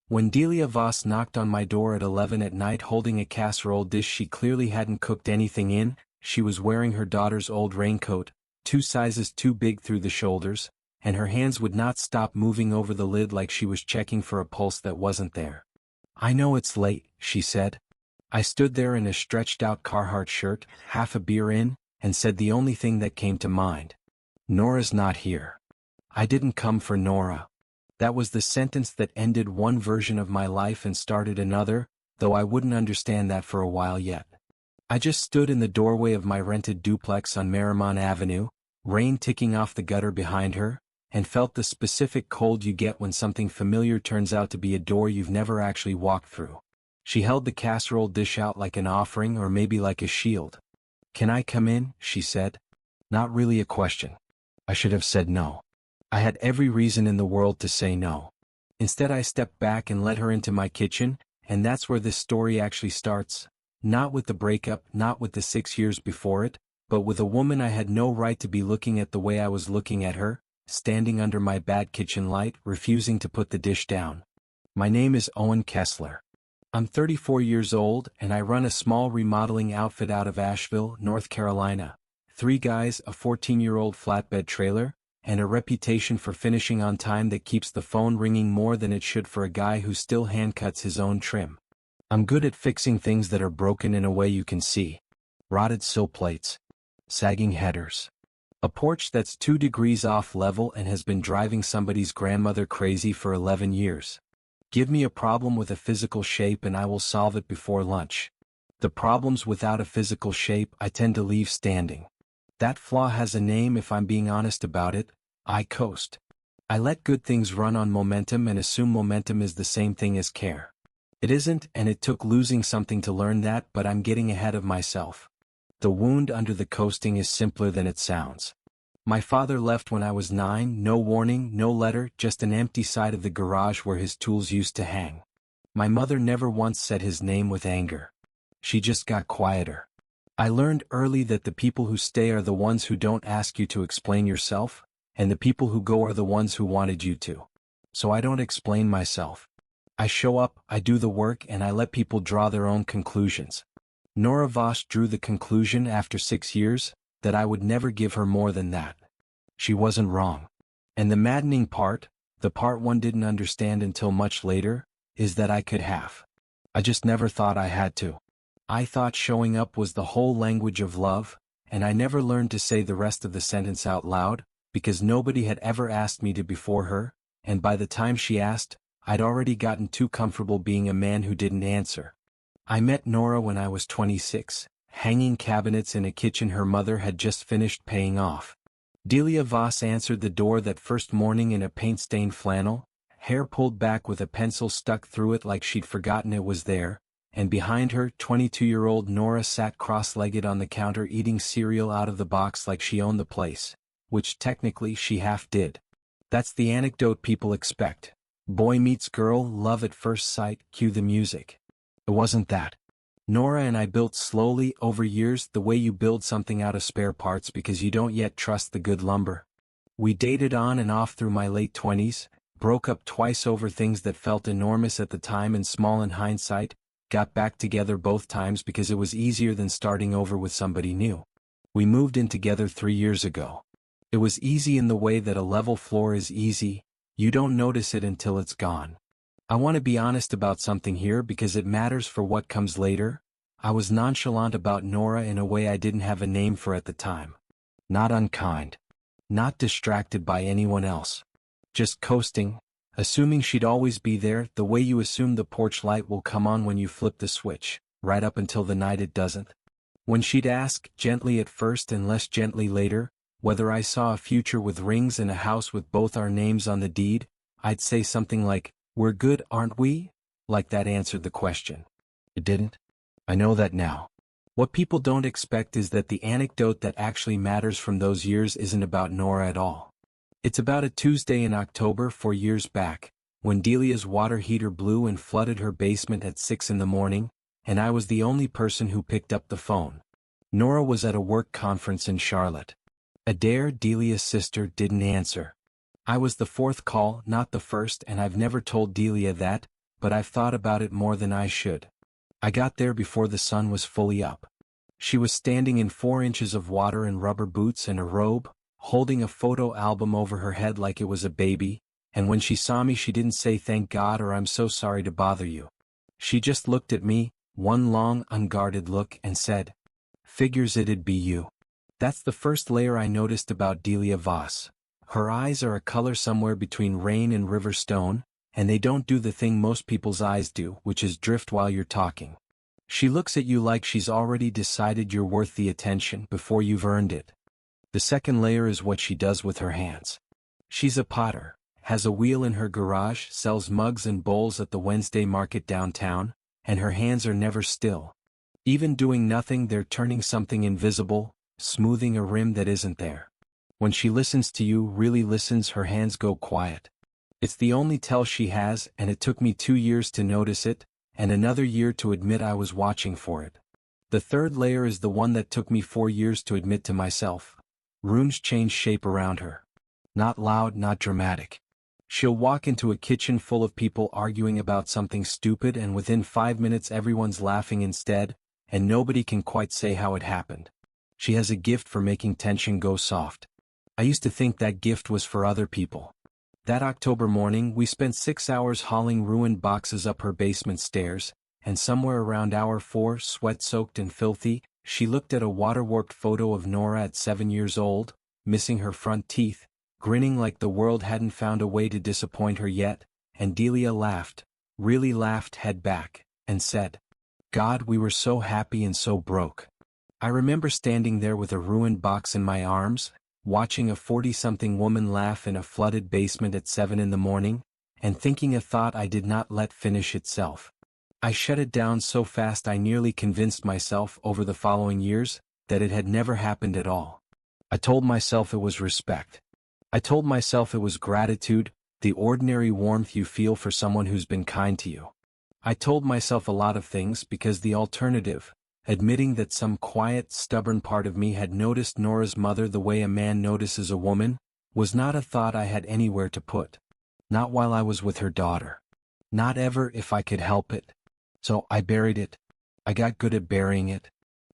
When Delia Voss knocked on my door at 11 at night holding a casserole dish she clearly hadn't cooked anything in, she was wearing her daughter's old raincoat, 2 sizes too big through the shoulders, and her hands would not stop moving over the lid like she was checking for a pulse that wasn't there. "I know it's late," she said. I stood there in a stretched-out Carhartt shirt, half a beer in, and said the only thing that came to mind. "Nora's not here." I didn't come for Nora. That was the sentence that ended one version of my life and started another, though I wouldn't understand that for a while yet. I just stood in the doorway of my rented duplex on Marymount Avenue, rain ticking off the gutter behind her, and felt the specific cold you get when something familiar turns out to be a door you've never actually walked through. She held the casserole dish out like an offering or maybe like a shield. "Can I come in?" she said. Not really a question. I should have said no. I had every reason in the world to say no. Instead I stepped back and let her into my kitchen, and that's where this story actually starts. Not with the breakup, not with the 6 years before it, but with a woman I had no right to be looking at the way I was looking at her, standing under my bad kitchen light, refusing to put the dish down. My name is Owen Kessler. I'm 34 years old, and I run a small remodeling outfit out of Asheville, North Carolina. 3 guys, a 14-year-old flatbed trailer, and a reputation for finishing on time that keeps the phone ringing more than it should for a guy who still hand-cuts his own trim. I'm good at fixing things that are broken in a way you can see. Rotted sill plates. Sagging headers. A porch that's 2 degrees off level and has been driving somebody's grandmother crazy for 11 years. Give me a problem with a physical shape and I will solve it before lunch. The problems without a physical shape I tend to leave standing. That flaw has a name if I'm being honest about it. I coast. I let good things run on momentum and assume momentum is the same thing as care. It isn't, and it took losing something to learn that, but I'm getting ahead of myself. The wound under the coasting is simpler than it sounds. My father left when I was 9, no warning, no letter, just an empty side of the garage where his tools used to hang. My mother never once said his name with anger. She just got quieter. I learned early that the people who stay are the ones who don't ask you to explain yourself, and the people who go are the ones who wanted you to. So I don't explain myself. I show up, I do the work, and I let people draw their own conclusions. Nora Voss drew the conclusion after 6 years, that I would never give her more than that. She wasn't wrong. And the maddening part, the part one didn't understand until much later, is that I could have. I just never thought I had to. I thought showing up was the whole language of love, and I never learned to say the rest of the sentence out loud, because nobody had ever asked me to before her, and by the time she asked, I'd already gotten too comfortable being a man who didn't answer. I met Nora when I was 26, hanging cabinets in a kitchen her mother had just finished paying off. Delia Voss answered the door that first morning in a paint-stained flannel, hair pulled back with a pencil stuck through it like she'd forgotten it was there, and behind her, 22-year-old Nora sat cross-legged on the counter eating cereal out of the box like she owned the place, which technically she half did. That's the anecdote people expect. Boy meets girl, love at first sight, cue the music. It wasn't that. Nora and I built slowly, over years, the way you build something out of spare parts because you don't yet trust the good lumber. We dated on and off through my late 20s, broke up twice over things that felt enormous at the time and small in hindsight, got back together both times because it was easier than starting over with somebody new. We moved in together 3 years ago. It was easy in the way that a level floor is easy, you don't notice it until it's gone. I want to be honest about something here because it matters for what comes later. I was nonchalant about Nora in a way I didn't have a name for at the time. Not unkind. Not distracted by anyone else. Just coasting, assuming she'd always be there the way you assume the porch light will come on when you flip the switch, right up until the night it doesn't. When she'd ask, gently at first and less gently later, whether I saw a future with rings and a house with both our names on the deed, I'd say something like, "We're good, aren't we?" Like that answered the question. It didn't. I know that now. What people don't expect is that the anecdote that actually matters from those years isn't about Nora at all. It's about a Tuesday in October 4 years back, when Delia's water heater blew and flooded her basement at 6 in the morning, and I was the only person who picked up the phone. Nora was at a work conference in Charlotte. Adair, Delia's sister, didn't answer. I was the 4th call, not the first, and I've never told Delia that, but I've thought about it more than I should. I got there before the sun was fully up. She was standing in 4 inches of water in rubber boots and a robe, holding a photo album over her head like it was a baby, and when she saw me she didn't say thank God or I'm so sorry to bother you. She just looked at me, one long, unguarded look, and said, "Figures it'd be you." That's the first layer I noticed about Delia Voss. Her eyes are a color somewhere between rain and river stone, and they don't do the thing most people's eyes do, which is drift while you're talking. She looks at you like she's already decided you're worth the attention before you've earned it. The second layer is what she does with her hands. She's a potter, has a wheel in her garage, sells mugs and bowls at the Wednesday market downtown, and her hands are never still. Even doing nothing, they're turning something invisible, smoothing a rim that isn't there. When she listens to you, really listens, her hands go quiet. It's the only tell she has, and it took me 2 years to notice it, and another year to admit I was watching for it. The third layer is the one that took me 4 years to admit to myself. Rooms change shape around her. Not loud, not dramatic. She'll walk into a kitchen full of people arguing about something stupid, and within 5 minutes everyone's laughing instead, and nobody can quite say how it happened. She has a gift for making tension go soft. I used to think that gift was for other people. That October morning we spent 6 hours hauling ruined boxes up her basement stairs, and somewhere around hour 4, sweat-soaked and filthy, she looked at a water-warped photo of Nora at 7 years old, missing her front teeth, grinning like the world hadn't found a way to disappoint her yet, and Delia laughed, really laughed head back, and said, "God, we were so happy and so broke." I remember standing there with a ruined box in my arms, watching a 40-something woman laugh in a flooded basement at 7 in the morning, and thinking a thought I did not let finish itself. I shut it down so fast I nearly convinced myself over the following years that it had never happened at all. I told myself it was respect. I told myself it was gratitude, the ordinary warmth you feel for someone who's been kind to you. I told myself a lot of things because the alternative, admitting that some quiet, stubborn part of me had noticed Nora's mother the way a man notices a woman, was not a thought I had anywhere to put. Not while I was with her daughter. Not ever if I could help it. So I buried it. I got good at burying it.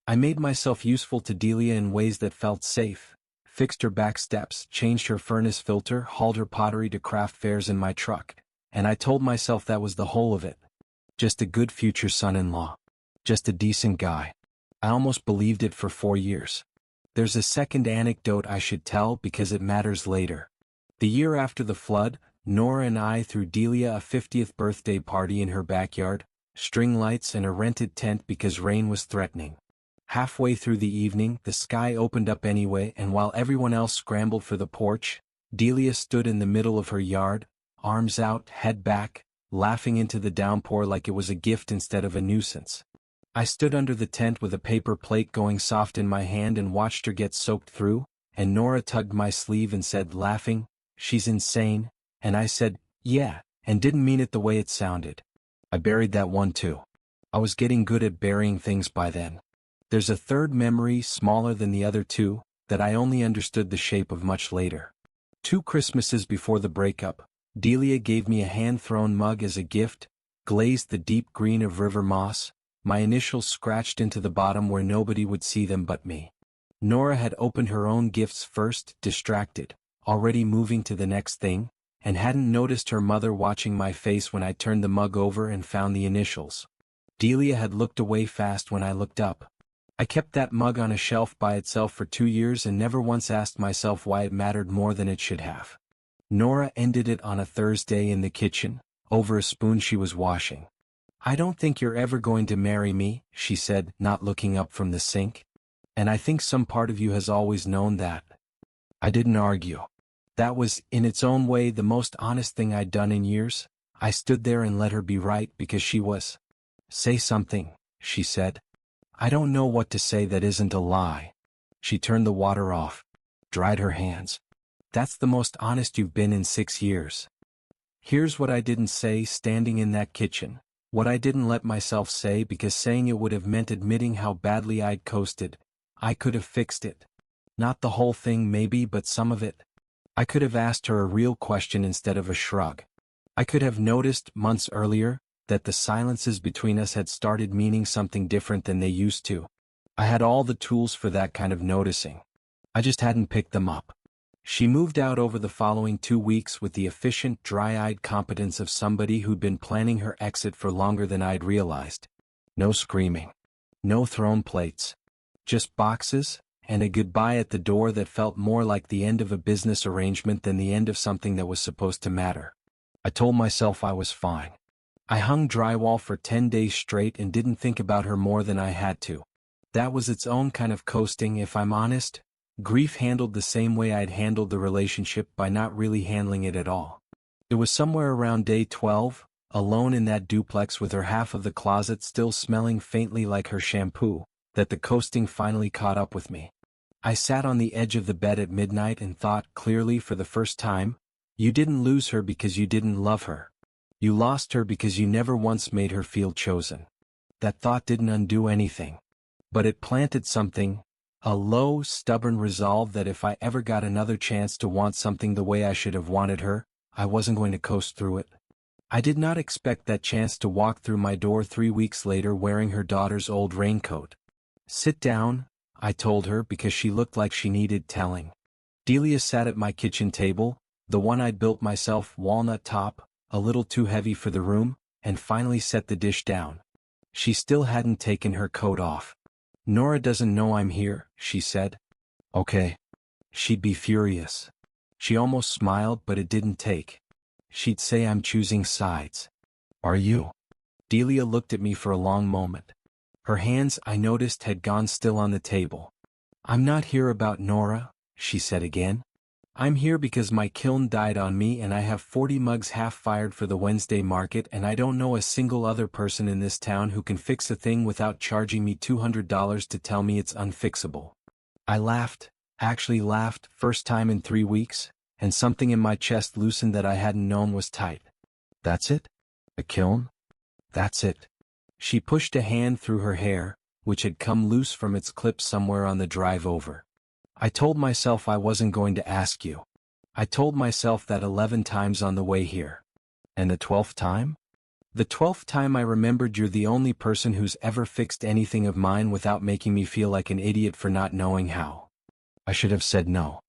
I made myself useful to Delia in ways that felt safe, fixed her back steps, changed her furnace filter, hauled her pottery to craft fairs in my truck, and I told myself that was the whole of it. Just a good future son-in-law. Just a decent guy. I almost believed it for 4 years. There's a second anecdote I should tell because it matters later. The year after the flood, Nora and I threw Delia a 50th birthday party in her backyard, string lights and a rented tent because rain was threatening. Halfway through the evening, the sky opened up anyway, and while everyone else scrambled for the porch, Delia stood in the middle of her yard, arms out, head back, laughing into the downpour like it was a gift instead of a nuisance. I stood under the tent with a paper plate going soft in my hand and watched her get soaked through, and Nora tugged my sleeve and said, laughing, "She's insane," and I said, "Yeah," and didn't mean it the way it sounded. I buried that one too. I was getting good at burying things by then. There's a third memory, smaller than the other two, that I only understood the shape of much later. 2 Christmases before the breakup, Delia gave me a hand-thrown mug as a gift, glazed the deep green of river moss, my initials scratched into the bottom where nobody would see them but me. Nora had opened her own gifts first, distracted, already moving to the next thing, and hadn't noticed her mother watching my face when I turned the mug over and found the initials. Delia had looked away fast when I looked up. I kept that mug on a shelf by itself for 2 years and never once asked myself why it mattered more than it should have. Nora ended it on a Thursday in the kitchen, over a spoon she was washing. "I don't think you're ever going to marry me," she said, not looking up from the sink. "And I think some part of you has always known that." I didn't argue. That was, in its own way, the most honest thing I'd done in years. I stood there and let her be right because she was. "Say something," she said. "I don't know what to say that isn't a lie." She turned the water off, dried her hands. "That's the most honest you've been in 6 years. Here's what I didn't say standing in that kitchen, what I didn't let myself say because saying it would have meant admitting how badly I'd coasted. I could have fixed it. Not the whole thing maybe, but some of it. I could have asked her a real question instead of a shrug. I could have noticed, months earlier, that the silences between us had started meaning something different than they used to. I had all the tools for that kind of noticing. I just hadn't picked them up. She moved out over the following 2 weeks with the efficient, dry-eyed competence of somebody who'd been planning her exit for longer than I'd realized. No screaming. No thrown plates. Just boxes, and a goodbye at the door that felt more like the end of a business arrangement than the end of something that was supposed to matter. I told myself I was fine. I hung drywall for 10 days straight and didn't think about her more than I had to. That was its own kind of coasting, if I'm honest. Grief handled the same way I'd handled the relationship, by not really handling it at all. It was somewhere around day 12, alone in that duplex with her half of the closet still smelling faintly like her shampoo, that the coasting finally caught up with me. I sat on the edge of the bed at midnight and thought clearly for the first time, you didn't lose her because you didn't love her. You lost her because you never once made her feel chosen. That thought didn't undo anything. But it planted something, a low, stubborn resolve that if I ever got another chance to want something the way I should have wanted her, I wasn't going to coast through it. I did not expect that chance to walk through my door 3 weeks later wearing her daughter's old raincoat. Sit down, I told her, because she looked like she needed telling. Delia sat at my kitchen table, the one I'd built myself, walnut top, a little too heavy for the room, and finally set the dish down. She still hadn't taken her coat off. Nora doesn't know I'm here, she said. Okay. She'd be furious. She almost smiled, but it didn't take. She'd say I'm choosing sides. Are you? Delia looked at me for a long moment. Her hands, I noticed, had gone still on the table. I'm not here about Nora, she said again. I'm here because my kiln died on me and I have 40 mugs half-fired for the Wednesday market, and I don't know a single other person in this town who can fix a thing without charging me $200 to tell me it's unfixable. I laughed, actually laughed, first time in 3 weeks, and something in my chest loosened that I hadn't known was tight. That's it? A kiln? That's it. She pushed a hand through her hair, which had come loose from its clip somewhere on the drive over. I told myself I wasn't going to ask you. I told myself that 11 times on the way here. And the 12th time? The 12th time I remembered you're the only person who's ever fixed anything of mine without making me feel like an idiot for not knowing how. I should have said no.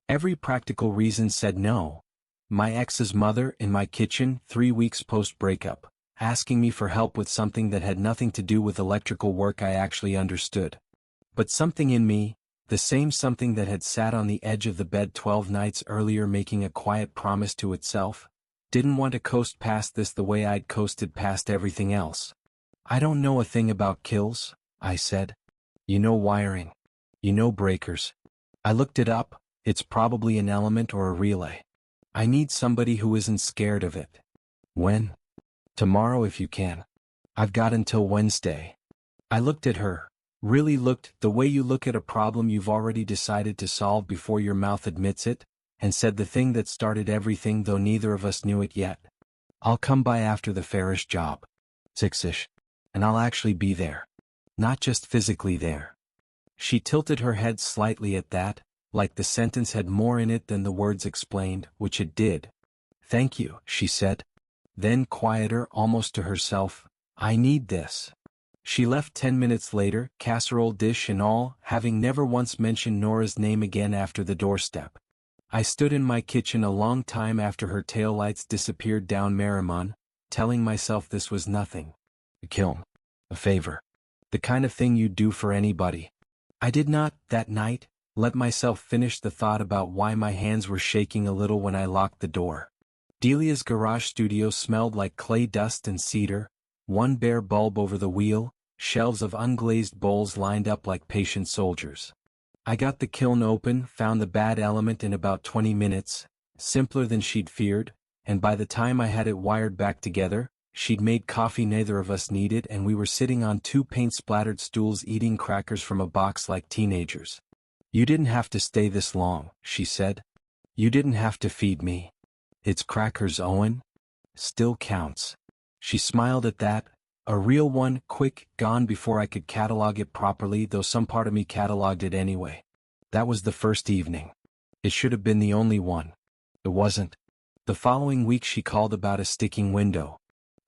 Every practical reason said no. My ex's mother in my kitchen 3 weeks post-breakup, asking me for help with something that had nothing to do with electrical work I actually understood. But something in me, the same something that had sat on the edge of the bed 12 nights earlier making a quiet promise to itself, didn't want to coast past this the way I'd coasted past everything else. I don't know a thing about kills, I said. You know wiring. You know breakers. I looked it up, it's probably an element or a relay. I need somebody who isn't scared of it. When? Tomorrow if you can. I've got until Wednesday. I looked at her. Really looked, the way you look at a problem you've already decided to solve before your mouth admits it, and said the thing that started everything, though neither of us knew it yet. I'll come by after the fairish job. 6-ish. And I'll actually be there. Not just physically there. She tilted her head slightly at that, like the sentence had more in it than the words explained, which it did. Thank you, she said. Then quieter, almost to herself, I need this. She left 10 minutes later, casserole dish and all, having never once mentioned Nora's name again after the doorstep. I stood in my kitchen a long time after her taillights disappeared down Merrimon, telling myself this was nothing. A kiln. A favor. The kind of thing you'd do for anybody. I did not, that night, let myself finish the thought about why my hands were shaking a little when I locked the door. Delia's garage studio smelled like clay dust and cedar, one bare bulb over the wheel, shelves of unglazed bowls lined up like patient soldiers. I got the kiln open, found the bad element in about 20 minutes, simpler than she'd feared, and by the time I had it wired back together, she'd made coffee neither of us needed, and we were sitting on 2 paint-splattered stools eating crackers from a box like teenagers. You didn't have to stay this long, she said. You didn't have to feed me. It's crackers, Owen. Still counts. She smiled at that, a real one, quick, gone before I could catalog it properly, though some part of me cataloged it anyway. That was the first evening. It should have been the only one. It wasn't. The following week she called about a sticking window.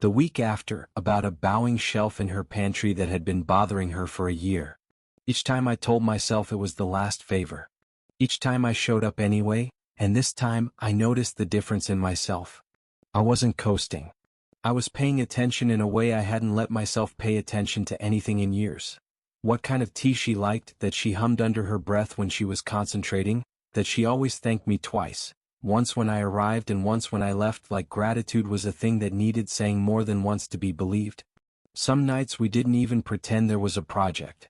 The week after, about a bowing shelf in her pantry that had been bothering her for a year. Each time I told myself it was the last favor. Each time I showed up anyway, and this time I noticed the difference in myself. I wasn't coasting. I was paying attention in a way I hadn't let myself pay attention to anything in years. What kind of tea she liked, that she hummed under her breath when she was concentrating, that she always thanked me twice, once when I arrived and once when I left, like gratitude was a thing that needed saying more than once to be believed. Some nights we didn't even pretend there was a project.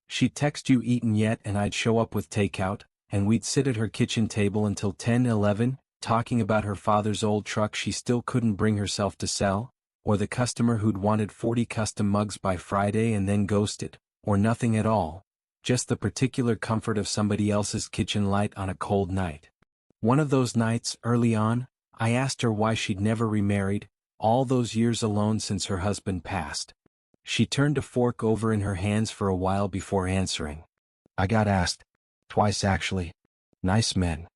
She'd text you eaten yet and I'd show up with takeout, and we'd sit at her kitchen table until 10-11, talking about her father's old truck she still couldn't bring herself to sell, or the customer who'd wanted 40 custom mugs by Friday and then ghosted, or nothing at all, just the particular comfort of somebody else's kitchen light on a cold night. One of those nights, early on, I asked her why she'd never remarried, all those years alone since her husband passed. She turned a fork over in her hands for a while before answering. I got asked. Twice actually. Nice men.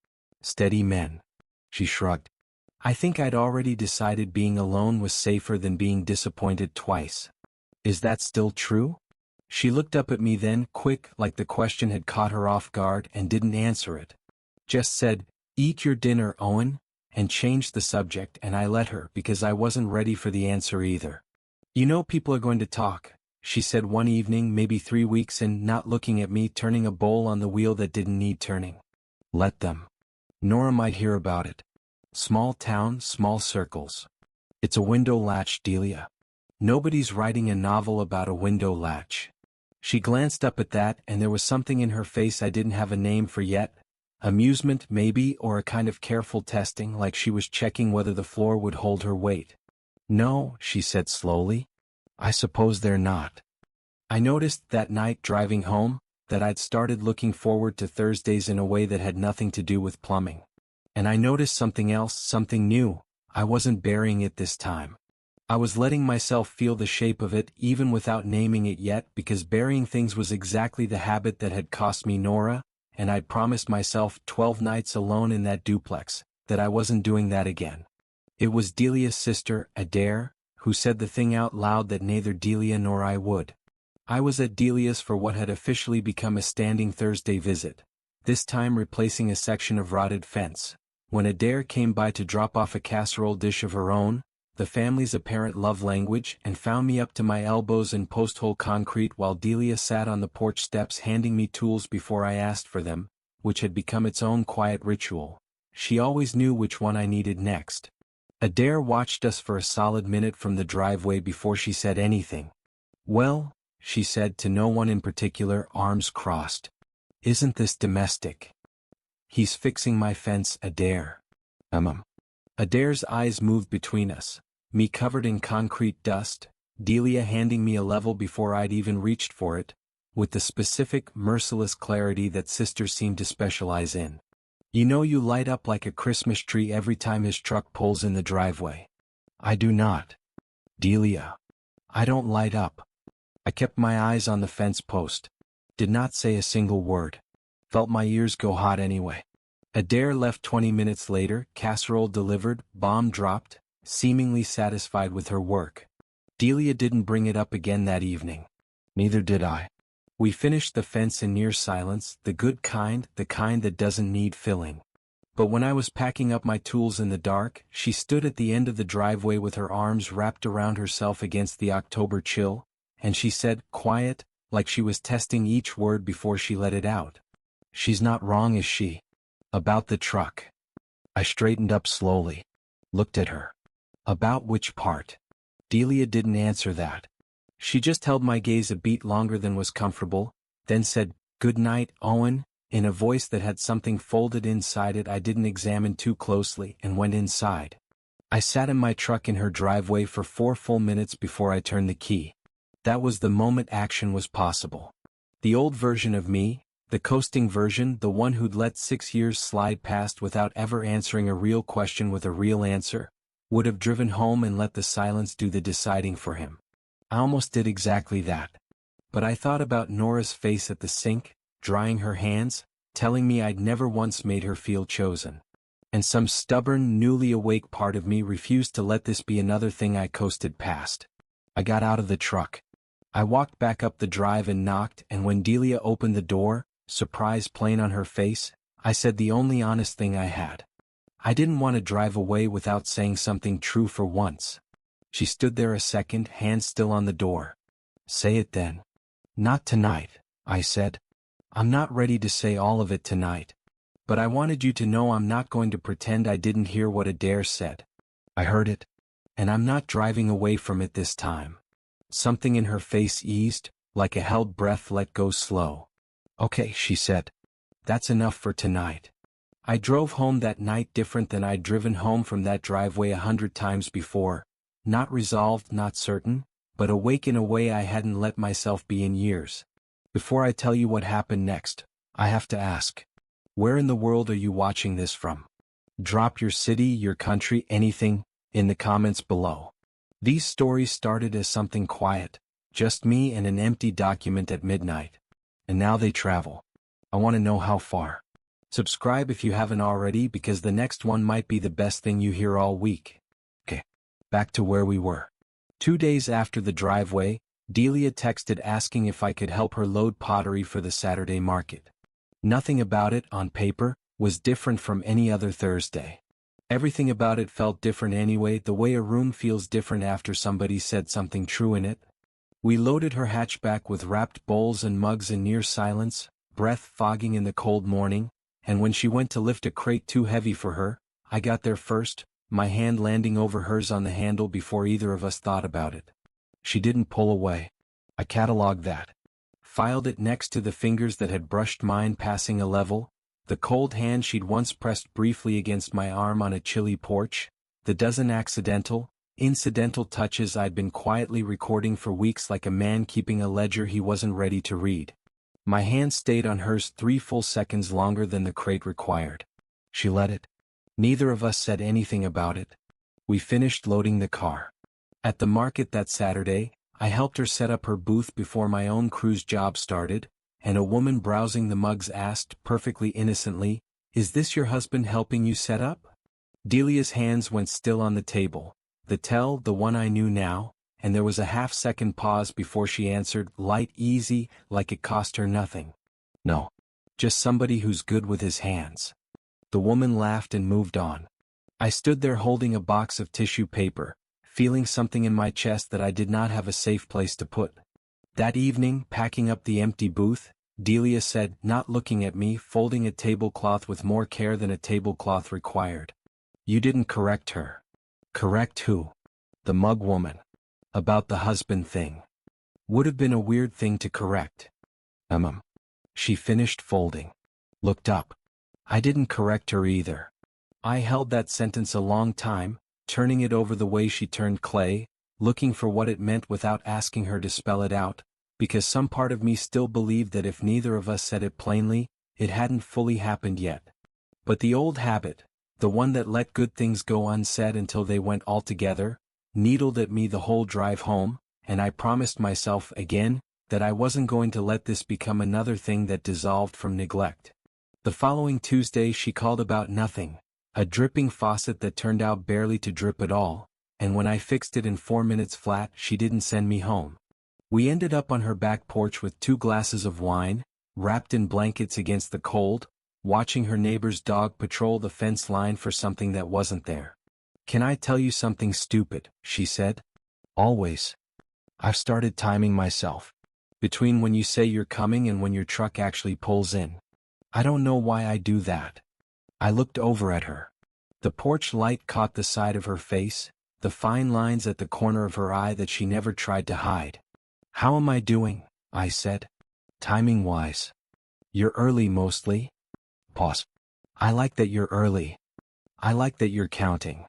Steady men. She shrugged. I think I'd already decided being alone was safer than being disappointed twice. Is that still true? She looked up at me then, quick, like the question had caught her off guard, and didn't answer it. Just said, "Eat your dinner, Owen," and changed the subject, and I let her because I wasn't ready for the answer either. You know people are going to talk, she said one evening, maybe 3 weeks in, not looking at me, turning a bowl on the wheel that didn't need turning. Let them. Nora might hear about it. Small town, small circles. It's a window latch, Delia. Nobody's writing a novel about a window latch. She glanced up at that, and there was something in her face I didn't have a name for yet. Amusement, maybe, or a kind of careful testing, like she was checking whether the floor would hold her weight. No, she said slowly. I suppose they're not. I noticed that night driving home, that I'd started looking forward to Thursdays in a way that had nothing to do with plumbing. And I noticed something else, something new. I wasn't burying it this time. I was letting myself feel the shape of it even without naming it yet, because burying things was exactly the habit that had cost me Nora, and I'd promised myself 12 nights alone in that duplex, that I wasn't doing that again. It was Delia's sister, Adair, who said the thing out loud that neither Delia nor I would. I was at Delia's for what had officially become a standing Thursday visit, this time replacing a section of rotted fence, when Adair came by to drop off a casserole dish of her own, the family's apparent love language, and found me up to my elbows in post-hole concrete while Delia sat on the porch steps handing me tools before I asked for them, which had become its own quiet ritual. She always knew which one I needed next. Adair watched us for a solid minute from the driveway before she said anything. Well, she said to no one in particular, arms crossed. Isn't this domestic? He's fixing my fence, Adair. Adair's eyes moved between us, me covered in concrete dust, Delia handing me a level before I'd even reached for it, with the specific, merciless clarity that sisters seem to specialize in. You know you light up like a Christmas tree every time his truck pulls in the driveway. I do not. Delia. I don't light up. I kept my eyes on the fence post. Did not say a single word. Felt my ears go hot anyway. Adair left 20 minutes later, casserole delivered, bomb dropped, seemingly satisfied with her work. Delia didn't bring it up again that evening. Neither did I. We finished the fence in near silence, the good kind, the kind that doesn't need filling. But when I was packing up my tools in the dark, she stood at the end of the driveway with her arms wrapped around herself against the October chill, and she said, quiet, like she was testing each word before she let it out. She's not wrong, is she? About the truck. I straightened up slowly. Looked at her. About which part? Delia didn't answer that. She just held my gaze a beat longer than was comfortable, then said, "Good night, Owen," in a voice that had something folded inside it I didn't examine too closely, and went inside. I sat in my truck in her driveway for 4 full minutes before I turned the key. That was the moment action was possible. The old version of me, the coasting version, the one who'd let 6 years slide past without ever answering a real question with a real answer, would have driven home and let the silence do the deciding for him. I almost did exactly that. But I thought about Nora's face at the sink, drying her hands, telling me I'd never once made her feel chosen. And some stubborn, newly awake part of me refused to let this be another thing I coasted past. I got out of the truck. I walked back up the drive and knocked, and when Delia opened the door, surprise plain on her face, I said the only honest thing I had. I didn't want to drive away without saying something true for once. She stood there a second, hand still on the door. Say it then. Not tonight, I said. I'm not ready to say all of it tonight. But I wanted you to know I'm not going to pretend I didn't hear what Adair said. I heard it. And I'm not driving away from it this time. Something in her face eased, like a held breath let go slow. Okay, she said. That's enough for tonight. I drove home that night different than I'd driven home from that driveway 100 times before. Not resolved, not certain, but awake in a way I hadn't let myself be in years. Before I tell you what happened next, I have to ask. Where in the world are you watching this from? Drop your city, your country, anything, in the comments below. These stories started as something quiet, just me and an empty document at midnight. And now they travel. I want to know how far. Subscribe if you haven't already, because the next one might be the best thing you hear all week. Okay, back to where we were. 2 days after the driveway, Delia texted asking if I could help her load pottery for the Saturday market. Nothing about it, on paper, was different from any other Thursday. Everything about it felt different anyway, the way a room feels different after somebody said something true in it. We loaded her hatchback with wrapped bowls and mugs in near silence, breath fogging in the cold morning, and when she went to lift a crate too heavy for her, I got there first, my hand landing over hers on the handle before either of us thought about it. She didn't pull away. I cataloged that. Filed it next to the fingers that had brushed mine, passing a level, the cold hand she'd once pressed briefly against my arm on a chilly porch, the dozen incidental touches I'd been quietly recording for weeks like a man keeping a ledger he wasn't ready to read. My hand stayed on hers 3 full seconds longer than the crate required. She let it. Neither of us said anything about it. We finished loading the car. At the market that Saturday, I helped her set up her booth before my own cruise job started, and a woman browsing the mugs asked, perfectly innocently, "Is this your husband helping you set up?" Delia's hands went still on the table, the one I knew now, and there was a half-second pause before she answered, light, easy, like it cost her nothing. "No. Just somebody who's good with his hands." The woman laughed and moved on. I stood there holding a box of tissue paper, feeling something in my chest that I did not have a safe place to put. That evening, packing up the empty booth, Delia said, not looking at me, folding a tablecloth with more care than a tablecloth required. "You didn't correct her." "Correct who?" "The mug woman. About the husband thing. Would have been a weird thing to correct." She finished folding. Looked up. I didn't correct her either. I held that sentence a long time, turning it over the way she turned clay, looking for what it meant without asking her to spell it out, because some part of me still believed that if neither of us said it plainly, it hadn't fully happened yet. But the old habit, the one that let good things go unsaid until they went altogether, needled at me the whole drive home, and I promised myself again that I wasn't going to let this become another thing that dissolved from neglect. The following Tuesday she called about nothing, a dripping faucet that turned out barely to drip at all, and when I fixed it in 4 minutes flat, she didn't send me home. We ended up on her back porch with 2 glasses of wine, wrapped in blankets against the cold, watching her neighbor's dog patrol the fence line for something that wasn't there. "Can I tell you something stupid?" she said. "Always. I've started timing myself. Between when you say you're coming and when your truck actually pulls in. I don't know why I do that." I looked over at her. The porch light caught the side of her face, the fine lines at the corner of her eye that she never tried to hide. "How am I doing?" I said. "Timing-wise. You're early mostly." Pause. "I like that you're early. I like that you're counting."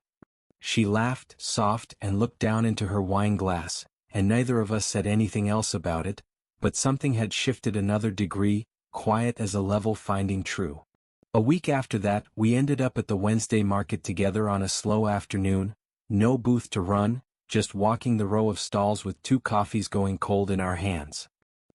She laughed, soft, and looked down into her wine glass, and neither of us said anything else about it, but something had shifted another degree, quiet as a level finding true. A week after that, we ended up at the Wednesday market together on a slow afternoon, no booth to run, just walking the row of stalls with 2 coffees going cold in our hands.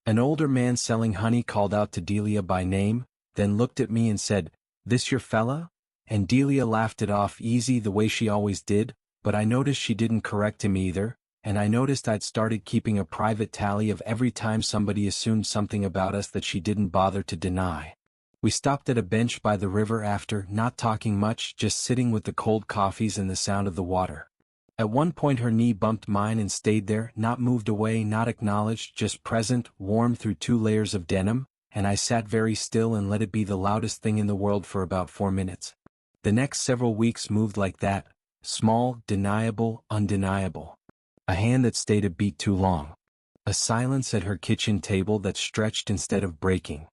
An older man selling honey called out to Delia by name, then looked at me and said, "This your fella?" and Delia laughed it off easy the way she always did, but I noticed she didn't correct him either, and I noticed I'd started keeping a private tally of every time somebody assumed something about us that she didn't bother to deny. We stopped at a bench by the river after, not talking much, just sitting with the cold coffees and the sound of the water. At one point her knee bumped mine and stayed there, not moved away, not acknowledged, just present, warm through 2 layers of denim, and I sat very still and let it be the loudest thing in the world for about 4 minutes. The next several weeks moved like that, small, deniable, undeniable. A hand that stayed a beat too long. A silence at her kitchen table that stretched instead of breaking.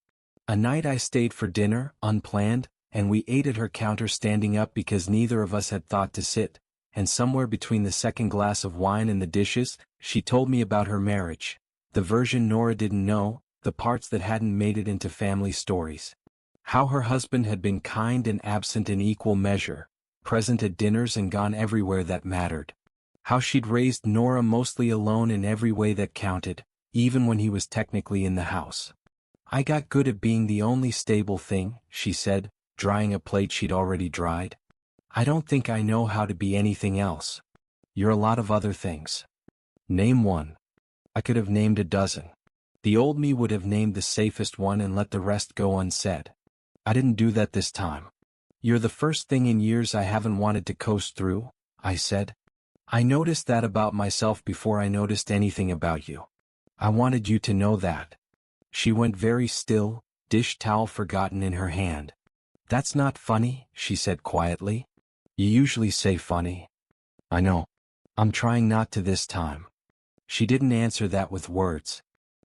A night I stayed for dinner, unplanned, and we ate at her counter standing up because neither of us had thought to sit, and somewhere between the second glass of wine and the dishes, she told me about her marriage. The version Nora didn't know, the parts that hadn't made it into family stories. How her husband had been kind and absent in equal measure, present at dinners and gone everywhere that mattered. How she'd raised Nora mostly alone in every way that counted, even when he was technically in the house. I got good at being the only stable thing, she said, drying a plate she'd already dried. I don't think I know how to be anything else. You're a lot of other things. Name one. I could have named a dozen. The old me would have named the safest one and let the rest go unsaid. I didn't do that this time. You're the first thing in years I haven't wanted to coast through, I said. I noticed that about myself before I noticed anything about you. I wanted you to know that. She went very still, dish towel forgotten in her hand. That's not funny, she said quietly. You usually say funny. I know. I'm trying not to this time. She didn't answer that with words.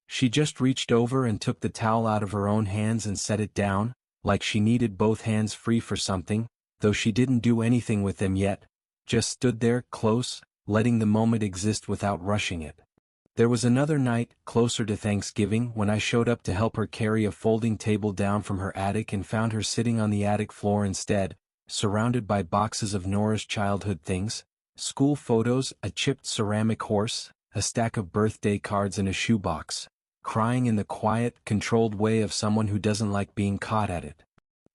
She just reached over and took the towel out of her own hands and set it down, like she needed both hands free for something, though she didn't do anything with them yet, just stood there, close, letting the moment exist without rushing it. There was another night, closer to Thanksgiving, when I showed up to help her carry a folding table down from her attic and found her sitting on the attic floor instead, surrounded by boxes of Nora's childhood things, school photos, a chipped ceramic horse, a stack of birthday cards and a shoebox, crying in the quiet, controlled way of someone who doesn't like being caught at it.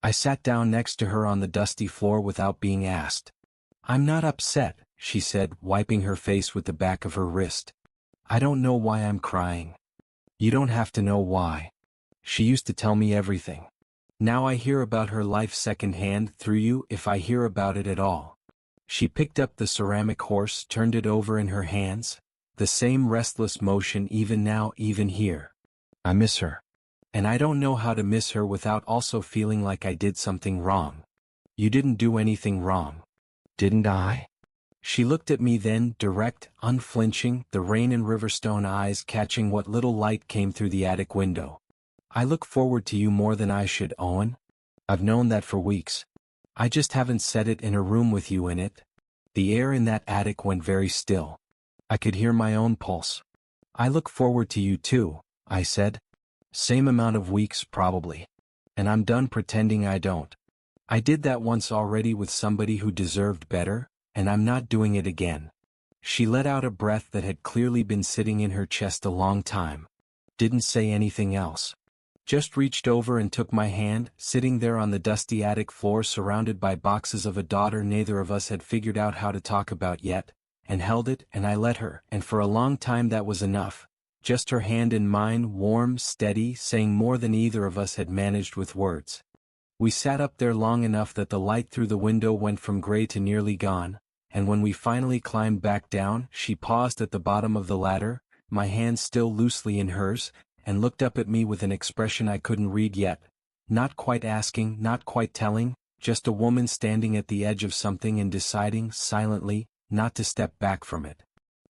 I sat down next to her on the dusty floor without being asked. I'm not upset, she said, wiping her face with the back of her wrist. I don't know why I'm crying. You don't have to know why. She used to tell me everything. Now I hear about her life secondhand through you, if I hear about it at all. She picked up the ceramic horse, turned it over in her hands, the same restless motion even now, even here. I miss her. And I don't know how to miss her without also feeling like I did something wrong. You didn't do anything wrong. Didn't I? She looked at me then, direct, unflinching, the rain and Riverstone eyes catching what little light came through the attic window. I look forward to you more than I should, Owen. I've known that for weeks. I just haven't said it in a room with you in it. The air in that attic went very still. I could hear my own pulse. I look forward to you too, I said. Same amount of weeks, probably. And I'm done pretending I don't. I did that once already with somebody who deserved better, and I'm not doing it again. She let out a breath that had clearly been sitting in her chest a long time. Didn't say anything else. Just reached over and took my hand, sitting there on the dusty attic floor surrounded by boxes of a daughter neither of us had figured out how to talk about yet, and held it, and I let her, and for a long time that was enough. Just her hand in mine, warm, steady, saying more than either of us had managed with words. We sat up there long enough that the light through the window went from gray to nearly gone, and when we finally climbed back down, she paused at the bottom of the ladder, my hand still loosely in hers, and looked up at me with an expression I couldn't read yet. Not quite asking, not quite telling, just a woman standing at the edge of something and deciding, silently, not to step back from it.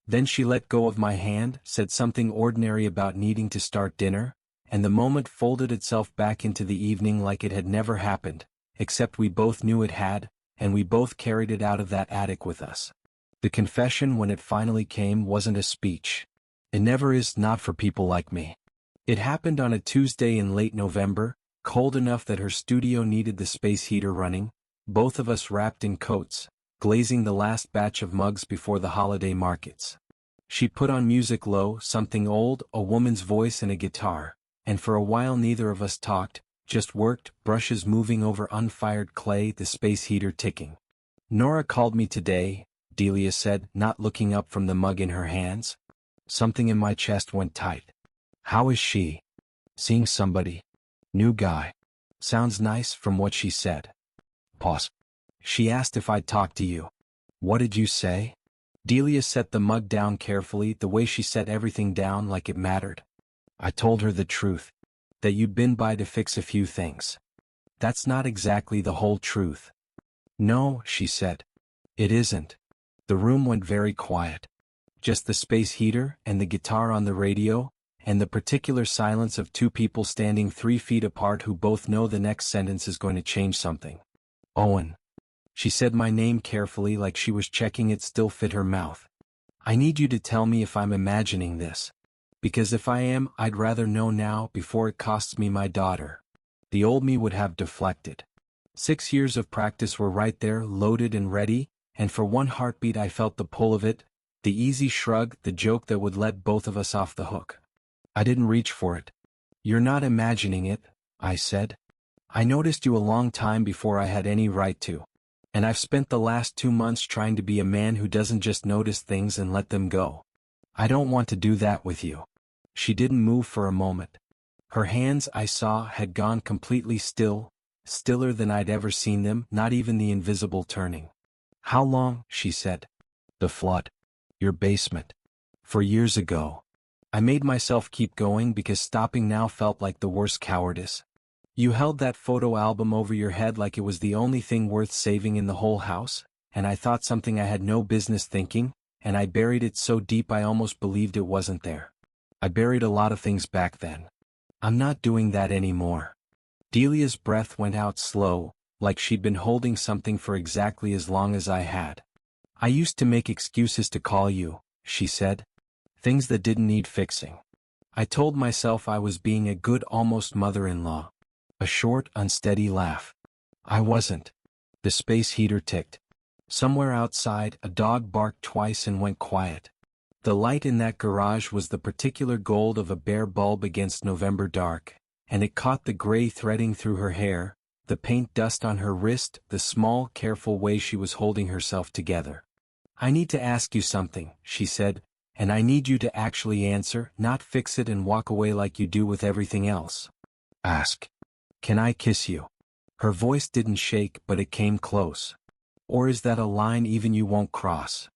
Then she let go of my hand, said something ordinary about needing to start dinner, and the moment folded itself back into the evening like it had never happened, except we both knew it had, and we both carried it out of that attic with us. The confession, when it finally came, wasn't a speech. It never is, not for people like me. It happened on a Tuesday in late November, cold enough that her studio needed the space heater running, both of us wrapped in coats, glazing the last batch of mugs before the holiday markets. She put on music low, something old, a woman's voice and a guitar, and for a while neither of us talked, Just worked, brushes moving over unfired clay, the space heater ticking. Nora called me today, Delia said, not looking up from the mug in her hands. Something in my chest went tight. How is she? Seeing somebody? New guy. Sounds nice from what she said. Pause. She asked if I'd talk to you. What did you say? Delia set the mug down carefully, the way she set everything down like it mattered. I told her the truth. That you'd been by to fix a few things. That's not exactly the whole truth. No, she said. It isn't. The room went very quiet. Just the space heater and the guitar on the radio, and the particular silence of two people standing 3 feet apart who both know the next sentence is going to change something. Owen. She said my name carefully like she was checking it still fit her mouth. I need you to tell me if I'm imagining this. Because if I am, I'd rather know now before it costs me my daughter. The old me would have deflected. 6 years of practice were right there, loaded and ready, and for one heartbeat I felt the pull of it, the easy shrug, the joke that would let both of us off the hook. I didn't reach for it. You're not imagining it, I said. I noticed you a long time before I had any right to. And I've spent the last 2 months trying to be a man who doesn't just notice things and let them go. I don't want to do that with you. She didn't move for a moment. Her hands, I saw, had gone completely still, stiller than I'd ever seen them, not even the invisible turning. How long? She said. The flood. Your basement. 4 years ago. I made myself keep going because stopping now felt like the worst cowardice. You held that photo album over your head like it was the only thing worth saving in the whole house, and I thought something I had no business thinking, and I buried it so deep I almost believed it wasn't there. I buried a lot of things back then. I'm not doing that anymore. Delia's breath went out slow, like she'd been holding something for exactly as long as I had. I used to make excuses to call you, she said. Things that didn't need fixing. I told myself I was being a good almost mother-in-law. A short, unsteady laugh. I wasn't. The space heater ticked. Somewhere outside, a dog barked twice and went quiet. The light in that garage was the particular gold of a bare bulb against November dark, and it caught the gray threading through her hair, the paint dust on her wrist, the small, careful way she was holding herself together. I need to ask you something, she said, and I need you to actually answer, not fix it and walk away like you do with everything else. Ask. Can I kiss you? Her voice didn't shake, but it came close. Or is that a line even you won't cross?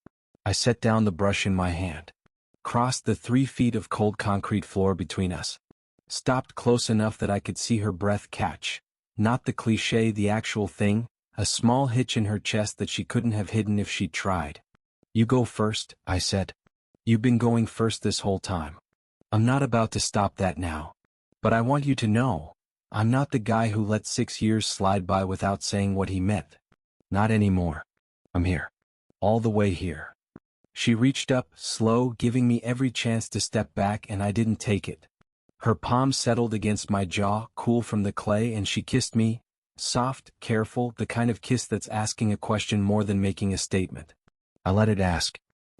I set down the brush in my hand. Crossed the 3 feet of cold concrete floor between us. Stopped close enough that I could see her breath catch. Not the cliché, the actual thing, a small hitch in her chest that she couldn't have hidden if she'd tried. You go first, I said. You've been going first this whole time. I'm not about to stop that now. But I want you to know. I'm not the guy who let 6 years slide by without saying what he meant. Not anymore. I'm here. All the way here. She reached up, slow, giving me every chance to step back, and I didn't take it. Her palm settled against my jaw, cool from the clay, and she kissed me, soft, careful, the kind of kiss that's asking a question more than making a statement. I let it ask.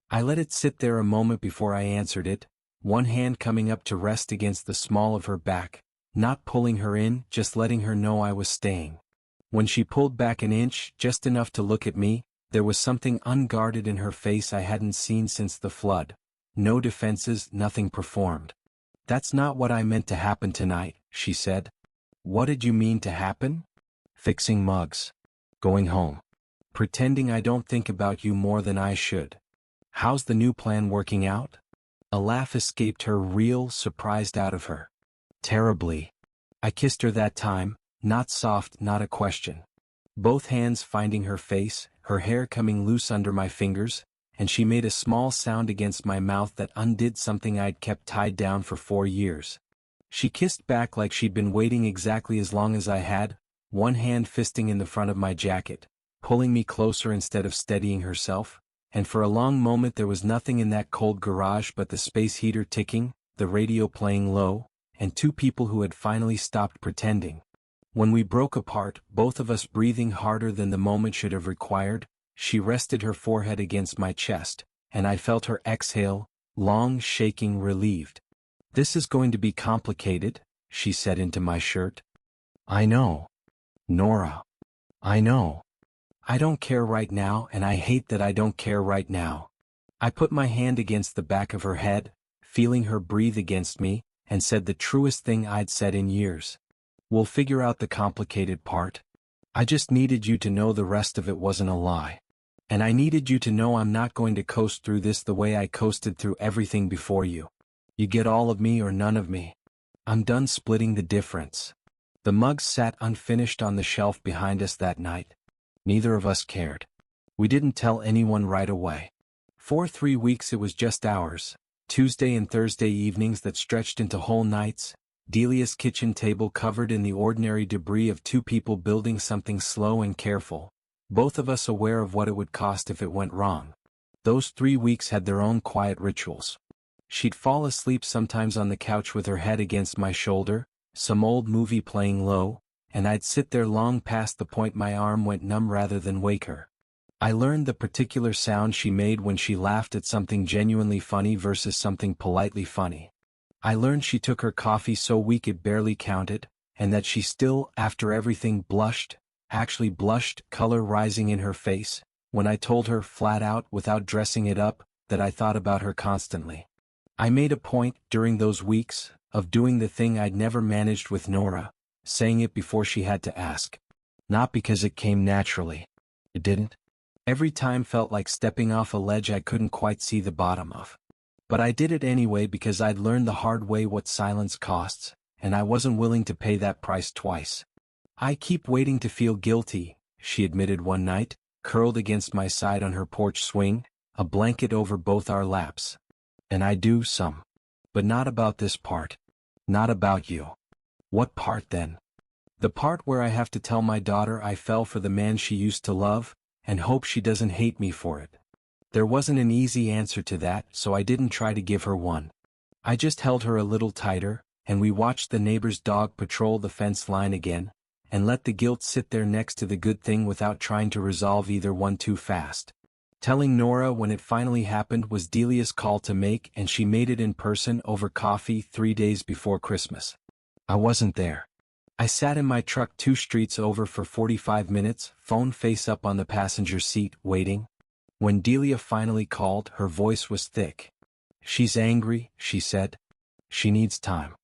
I let it sit there a moment before I answered it, one hand coming up to rest against the small of her back. Not pulling her in, just letting her know I was staying. When she pulled back an inch, just enough to look at me, there was something unguarded in her face I hadn't seen since the flood. No defenses, nothing performed. That's not what I meant to happen tonight, she said. What did you mean to happen? Fixing mugs. Going home. Pretending I don't think about you more than I should. How's the new plan working out? A laugh escaped her, real, surprised out of her. Terribly. I kissed her that time, not soft, not a question. Both hands finding her face, her hair coming loose under my fingers, and she made a small sound against my mouth that undid something I'd kept tied down for 4 years. She kissed back like she'd been waiting exactly as long as I had, one hand fisting in the front of my jacket, pulling me closer instead of steadying herself, and for a long moment there was nothing in that cold garage but the space heater ticking, the radio playing low, and 2 people who had finally stopped pretending. When we broke apart, both of us breathing harder than the moment should have required, she rested her forehead against my chest, and I felt her exhale, long, shaking, relieved. This is going to be complicated, she said into my shirt. I know. Nora. I know. I don't care right now, and I hate that I don't care right now. I put my hand against the back of her head, feeling her breathe against me, and said the truest thing I'd said in years. We'll figure out the complicated part. I just needed you to know the rest of it wasn't a lie. And I needed you to know I'm not going to coast through this the way I coasted through everything before you. You get all of me or none of me. I'm done splitting the difference. The mugs sat unfinished on the shelf behind us that night. Neither of us cared. We didn't tell anyone right away. For 3 weeks it was just ours, Tuesday and Thursday evenings that stretched into whole nights, Delia's kitchen table covered in the ordinary debris of two people building something slow and careful, both of us aware of what it would cost if it went wrong. Those 3 weeks had their own quiet rituals. She'd fall asleep sometimes on the couch with her head against my shoulder, some old movie playing low, and I'd sit there long past the point my arm went numb rather than wake her. I learned the particular sound she made when she laughed at something genuinely funny versus something politely funny. I learned she took her coffee so weak it barely counted, and that she still, after everything, blushed, actually blushed, color rising in her face, when I told her flat out without dressing it up, that I thought about her constantly. I made a point, during those weeks, of doing the thing I'd never managed with Nora, saying it before she had to ask. Not because it came naturally. It didn't. Every time felt like stepping off a ledge I couldn't quite see the bottom of. But I did it anyway because I'd learned the hard way what silence costs, and I wasn't willing to pay that price twice. I keep waiting to feel guilty, she admitted one night, curled against my side on her porch swing, a blanket over both our laps. And I do some. But not about this part. Not about you. What part then? The part where I have to tell my daughter I fell for the man she used to love, and hope she doesn't hate me for it. There wasn't an easy answer to that, so I didn't try to give her one. I just held her a little tighter, and we watched the neighbor's dog patrol the fence line again, and let the guilt sit there next to the good thing without trying to resolve either one too fast. Telling Nora when it finally happened was Delia's call to make, and she made it in person over coffee 3 days before Christmas. I wasn't there. I sat in my truck 2 streets over for 45 minutes, phone face up on the passenger seat, waiting. When Delia finally called, her voice was thick. She's angry, she said. She needs time.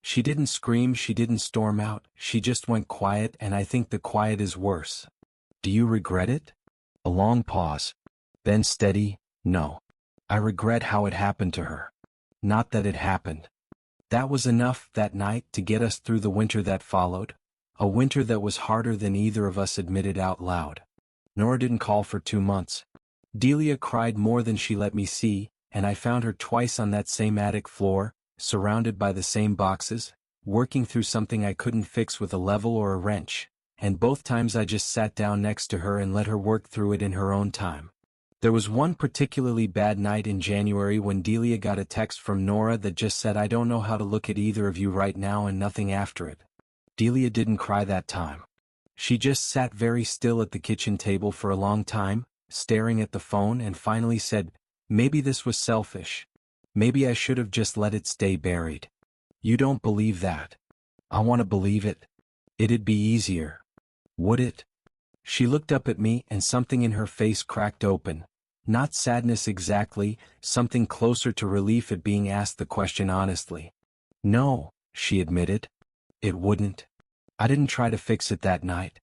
She didn't scream, she didn't storm out, she just went quiet, and I think the quiet is worse. Do you regret it? A long pause. Then steady, no. I regret how it happened to her. Not that it happened. That was enough that night to get us through the winter that followed, a winter that was harder than either of us admitted out loud. Nora didn't call for 2 months. Delia cried more than she let me see, and I found her twice on that same attic floor, surrounded by the same boxes, working through something I couldn't fix with a level or a wrench, and both times I just sat down next to her and let her work through it in her own time. There was one particularly bad night in January when Delia got a text from Nora that just said, "I don't know how to look at either of you right now," and nothing after it. Delia didn't cry that time. She just sat very still at the kitchen table for a long time, staring at the phone, and finally said, "Maybe this was selfish. Maybe I should have just let it stay buried." You don't believe that. I want to believe it. It'd be easier. Would it? She looked up at me and something in her face cracked open. Not sadness exactly, something closer to relief at being asked the question honestly. "No," she admitted. "It wouldn't. I didn't try to fix it that night.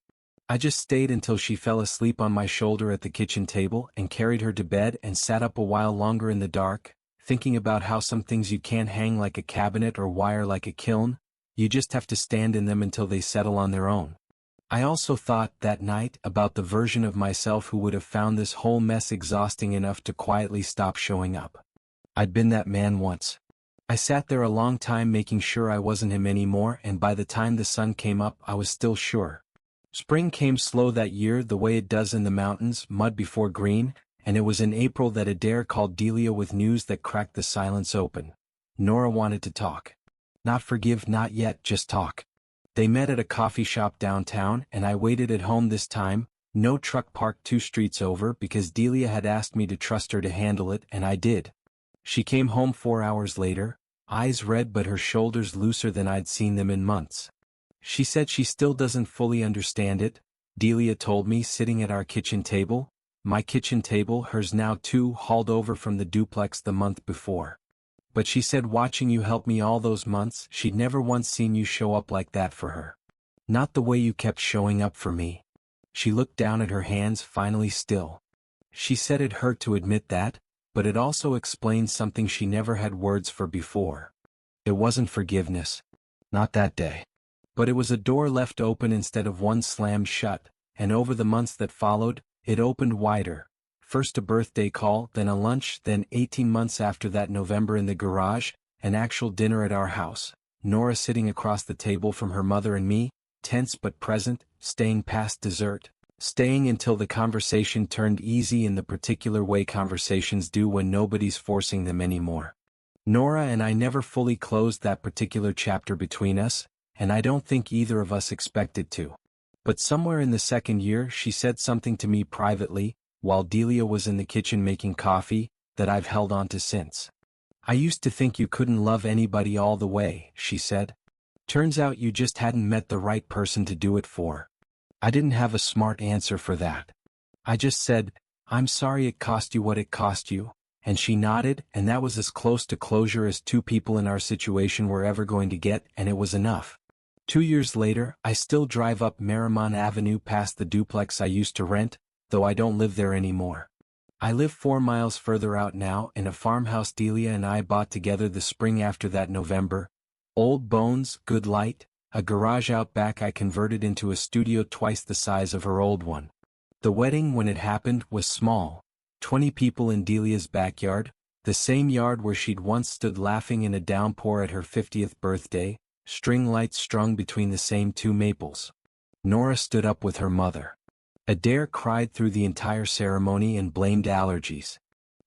I just stayed until she fell asleep on my shoulder at the kitchen table and carried her to bed and sat up a while longer in the dark, thinking about how some things you can't hang like a cabinet or wire like a kiln, you just have to stand in them until they settle on their own. I also thought that night about the version of myself who would have found this whole mess exhausting enough to quietly stop showing up. I'd been that man once. I sat there a long time making sure I wasn't him anymore, and by the time the sun came up I was still sure. Spring came slow that year, the way it does in the mountains, mud before green, and it was in April that Adair called Delia with news that cracked the silence open. Nora wanted to talk. Not forgive, not yet, just talk. They met at a coffee shop downtown, and I waited at home this time, no truck parked 2 streets over, because Delia had asked me to trust her to handle it, and I did. She came home 4 hours later, eyes red but her shoulders looser than I'd seen them in months. She said she still doesn't fully understand it, Delia told me sitting at our kitchen table. My kitchen table, hers now too, hauled over from the duplex the month before. But she said watching you help me all those months, she'd never once seen you show up like that for her. Not the way you kept showing up for me. She looked down at her hands, finally still. She said it hurt to admit that, but it also explained something she never had words for before. It wasn't forgiveness. Not that day. But it was a door left open instead of one slammed shut, and over the months that followed, it opened wider. First a birthday call, then a lunch, then 18 months after that November in the garage, an actual dinner at our house. Nora sitting across the table from her mother and me, tense but present, staying past dessert. Staying until the conversation turned easy in the particular way conversations do when nobody's forcing them anymore. Nora and I never fully closed that particular chapter between us, and I don't think either of us expected to. But somewhere in the second year she said something to me privately, while Delia was in the kitchen making coffee, that I've held on to since. I used to think you couldn't love anybody all the way, she said. Turns out you just hadn't met the right person to do it for. I didn't have a smart answer for that. I just said, I'm sorry it cost you what it cost you, and she nodded, and that was as close to closure as two people in our situation were ever going to get, and it was enough. 2 years later, I still drive up Marymount Avenue past the duplex I used to rent, though I don't live there anymore. I live 4 miles further out now in a farmhouse Delia and I bought together the spring after that November. Old bones, good light, a garage out back I converted into a studio twice the size of her old one. The wedding when it happened was small. 20 people in Delia's backyard, the same yard where she'd once stood laughing in a downpour at her 50th birthday, string lights strung between the same 2 maples. Nora stood up with her mother. Adair cried through the entire ceremony and blamed allergies.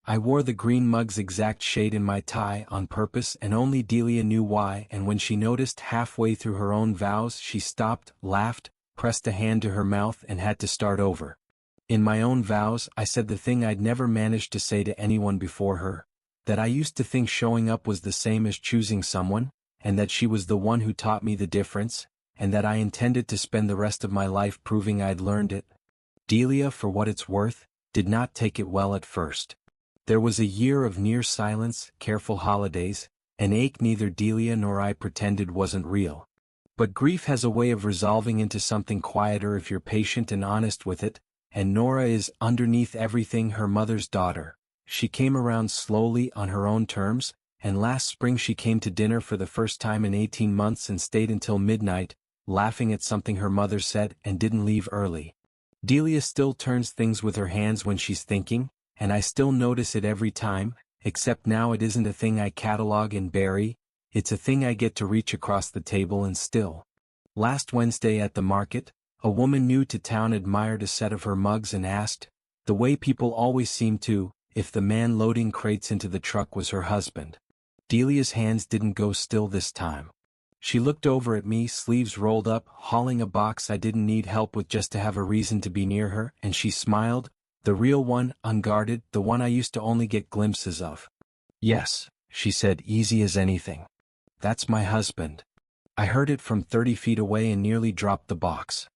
I wore the green mug's exact shade in my tie on purpose, and only Delia knew why, and when she noticed halfway through her own vows she stopped, laughed, pressed a hand to her mouth and had to start over. In my own vows I said the thing I'd never managed to say to anyone before her, that I used to think showing up was the same as choosing someone, and that she was the one who taught me the difference, and that I intended to spend the rest of my life proving I'd learned it. Delia, for what it's worth, did not take it well at first. There was a year of near silence, careful holidays, an ache neither Delia nor I pretended wasn't real. But grief has a way of resolving into something quieter if you're patient and honest with it, and Nora is, underneath everything, her mother's daughter. She came around slowly on her own terms, and last spring she came to dinner for the first time in 18 months and stayed until midnight, laughing at something her mother said, and didn't leave early. Delia still turns things with her hands when she's thinking, and I still notice it every time, except now it isn't a thing I catalog and bury, it's a thing I get to reach across the table and still. Last Wednesday at the market, a woman new to town admired a set of her mugs and asked, the way people always seem to, if the man loading crates into the truck was her husband. Delia's hands didn't go still this time. She looked over at me, sleeves rolled up, hauling a box I didn't need help with just to have a reason to be near her, and she smiled, the real one, unguarded, the one I used to only get glimpses of. Yes, she said, easy as anything. That's my husband. I heard it from 30 feet away and nearly dropped the box.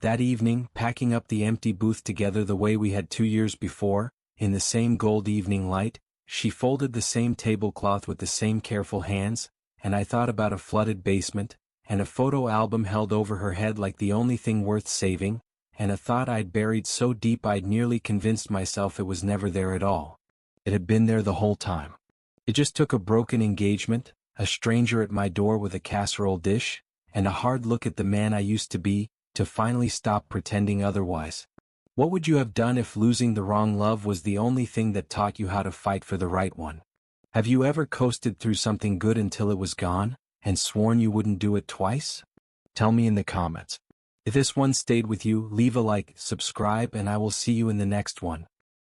That evening, packing up the empty booth together the way we had 2 years before, in the same gold evening light, she folded the same tablecloth with the same careful hands, and I thought about a flooded basement, and a photo album held over her head like the only thing worth saving, and a thought I'd buried so deep I'd nearly convinced myself it was never there at all. It had been there the whole time. It just took a broken engagement, a stranger at my door with a casserole dish, and a hard look at the man I used to be, to finally stop pretending otherwise. What would you have done if losing the wrong love was the only thing that taught you how to fight for the right one? Have you ever coasted through something good until it was gone, and sworn you wouldn't do it twice? Tell me in the comments. If this one stayed with you, leave a like, subscribe, and I will see you in the next one.